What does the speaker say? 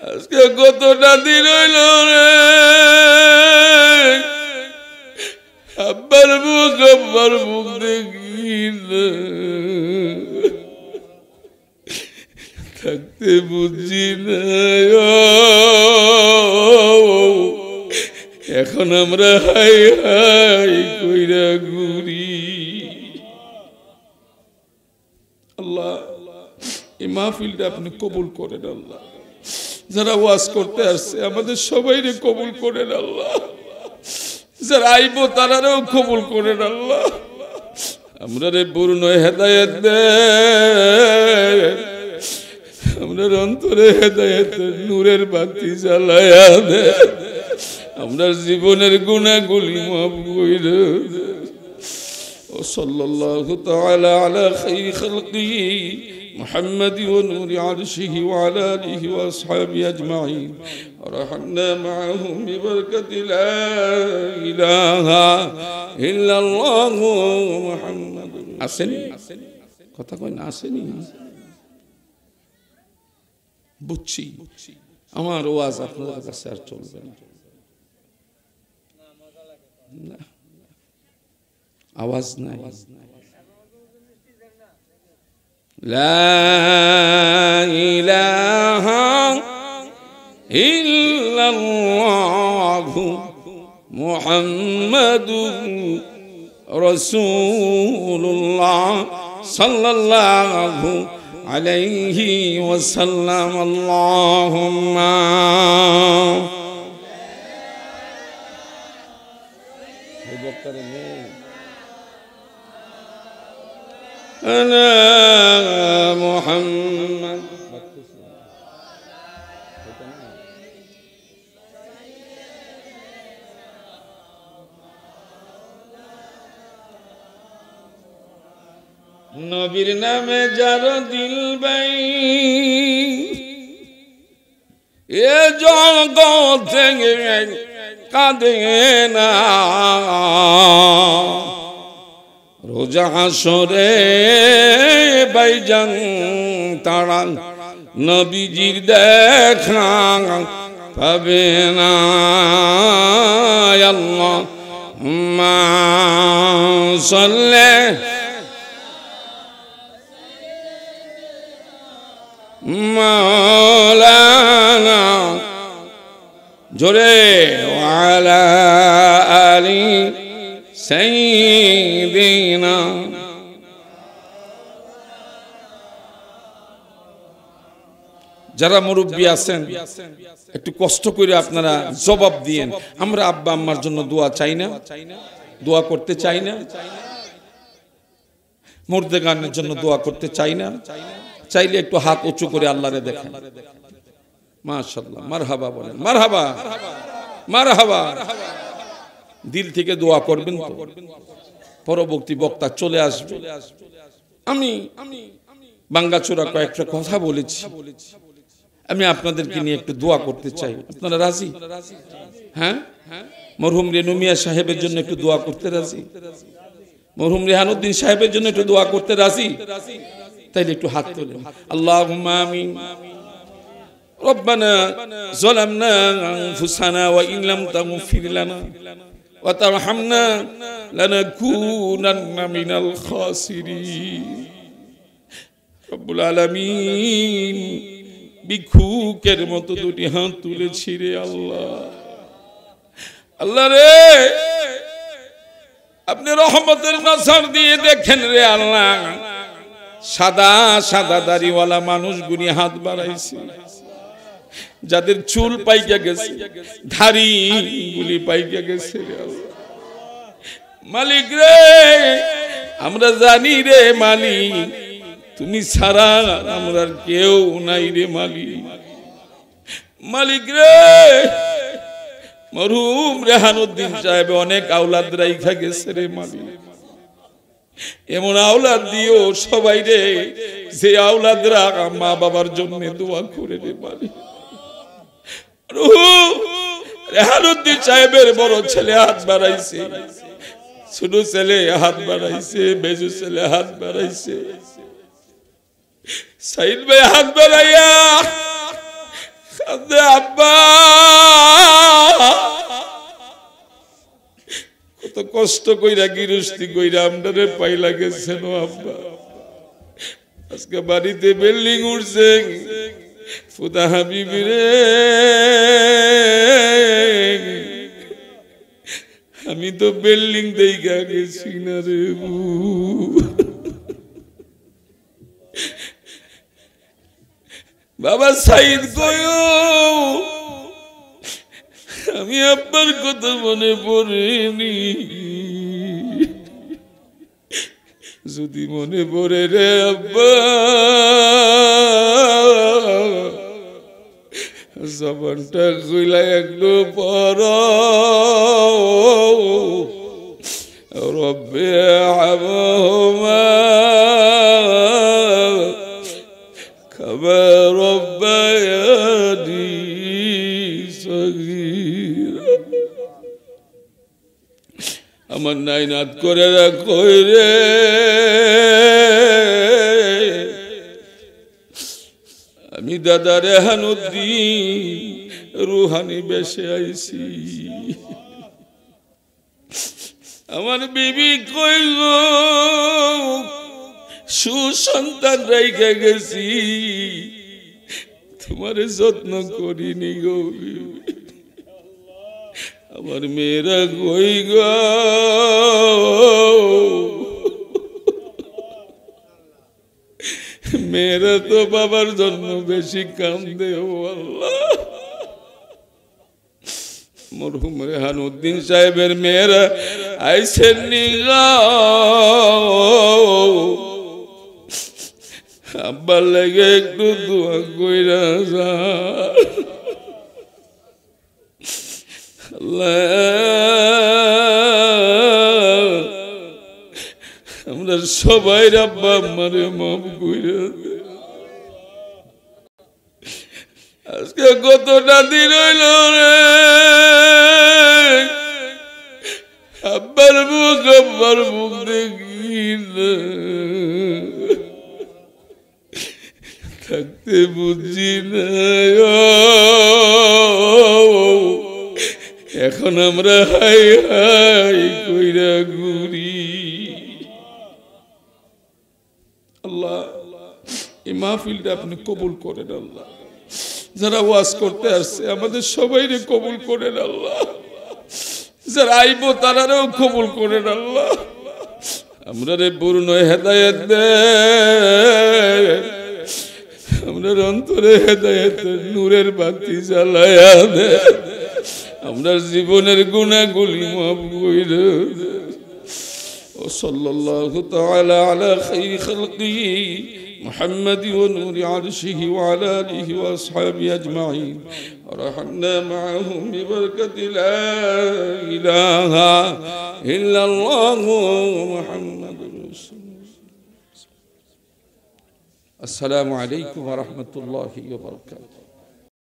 আজকে কতটা দিন হইল রে আব্বার মুখ দেখি না, থাকতে বুঝি না। এখন আমরা হাই হাই কইরা ঘুরি। আল্লাহ এই মাহফিলটা আপনি কবুল করেন আল্লাহ। যারা ওয়াজ করতে আসছে আমাদের সবাইরে কবুল করেন আল্লাহ। যারা আইব তারাও কবুল করেন আল্লাহ। আমরা রে পূর্ণ হেদায়েত দেন, আমরার অন্তরে হেদায়েতের নূরের বাতি জ্বালায়া দেন, আমরার জীবনের গুনাহগুলি মাফ কইরা দেন। ও সাল্লাল্লাহু তাআলা আলা খাইরি খালকিহি محمد ونور عرشه وعلى آله وأصحابه أجمعين ورحمنا معهم ببركة لا إله إلا الله محمد আসেনি কথা কই না আসেনি বুঝছি আমার ওয়াজ আপনাদের কাছে আর চলবে না আওয়াজ নাই لا إله إلا الله محمد رسول الله صلى الله عليه وسلم اللهم أنا محمد নবীর নামে যার দিল বাই এ জগতে কাঁদে না রোজা হাসরে বাইজান তারা নবীজির দেখা পাবে না আল্লাহুম্মা সাল্লি মাওলানা জোরে ওয়ালা আলি সাইয়্যিদিনা যারা মুরব্বী আছেন একটু কষ্ট করে আপনারা জবাব দিয়েন আমরা আব্বা আম্মার জন্য দোয়া চাই না দোয়া করতে চাই না মুর্দেগানের জন্য দোয়া করতে চাই না চাইলে একটু হাত উঁচু করে আল্লাহরে দেখেন মাশাআল্লাহ মারহাবা বলেন মারহাবা মারহাবা দিল থেকে দোয়া করবেন তো পরবর্তী বক্তা চলে আসবে আমি বাঙ্গাচোরা কয়েকটা কথা বলেছি আমি আপনাদেরকে নিয়ে একটু দোয়া করতে চাই আপনারা রাজি হ্যাঁ মরহুম রেনু মিয়া সাহেবের জন্য একটু দোয়া করতে রাজি মরহুম রেহানুদ্দিন সাহেবের জন্য একটু দোয়া করতে রাজি তাইলে একটু হাত তোলেন আল্লাহুম্মা আমিন ربنا ظلمنا أنفسنا وإن لم تغفر لنا وترحمنا لنكونن من الخاسرين رب العالمين ভিক্ষুকের মতো দুটি হাত তুলেছি রে আল্লাহ আল্লাহ রে আপনি রহমতের নজর দিয়ে দেখেন রে আল্লাহ সাদা সাদা দাড়িওয়ালা মানুষগুলি হাত বাড়াইছে যাদের চুল পাইকা গেছে ধাড়ি গুলি পাইকা গেছে রে আল্লাহ মালিক রে আমরা জানি রে মালিক তুমি ছাড়া আমরা কেউ নাই রে মালিক মালিক রে মরহুম রেহানুদ্দিন সাহেব অনেক আওলাদ রাইখা গেছে রে মালিক এমন আওলাদ দিও সবাই রে যে আওলাদরা মা বাবার জন্য দোয়া করে রে মালিক রেহানুদ্দিন সাহেবের বড় ছেলে হাত বাড়াইছে ছোট ছেলে হাত বাড়াইছে মেজো ছেলে হাত বাড়াইছে সাইদ ভাই হাত বাড়াইয়া কষ্ট কইরা গিরস্তি কইরা আমদারে পাইলা গেছেন আব্বা আজকে বাড়িতে বিল্ডিং উঠছে ফুদা হাবিবি রে আমি তো বিল্ডিং দেইগা গেছি না রে বাবা সাইদ কইও আমি আব্বার কথা মনে পড়েনি যদি মনে পড়ে রে আব্বা জবানটা কইলা একটু পর রব্বে আবহুমা কামা রব্বায়ানি সগীরা আমার নাইনাত করে রাখো রে আমি দাদা রেহানুদ্দিন রুহানি বেশে আইছি আমার বিবি কই গো সুসন্তান রেখে গেছি তোমার যত্ন করিনি গো আমার মেয়েরা কই গো মেয়েরা তো বাবার জন্য বেশি কান্দে ও আল্লাহ মরহুম রেহানুদ্দিন সাহেবের মেয়েরা আইসেন নিগা আব্বার লাগে একটু দোয়া কইরা যা আল্লাহ আমরা সবাই আব্বা আম্মারে মাফ কইরা দে আজকে কতটা দিন হইল রে আব্বার মুখ দেখি না থাকতে বুঝি না এখন আমরা হাই হাই কইরা ঘুরি আল্লাহ এই মাহফিলটা আপনি কবুল করেন আল্লাহ যারা ওয়াজ করতে আসছে আমাদের সবাইরে কবুল করেন আল্লাহ যারা আইবো তারাও কবুল করেন আল্লাহ আমরা রে পূর্ণ হেদায়েত দে আমরা অন্তরে হেদায়েতের নূরের বাতি জ্বালায়া দে আমরা জীবনের গুনাহগুলি মাফ কইরা দে وصلى الله تعالى على خير خلقه محمد ونور عرشه وعلى آله وأصحابه أجمعين ورحمنا معهم ببركة لا إله إلا الله محمد رسول الله. السلام عليكم ورحمة الله وبركاته.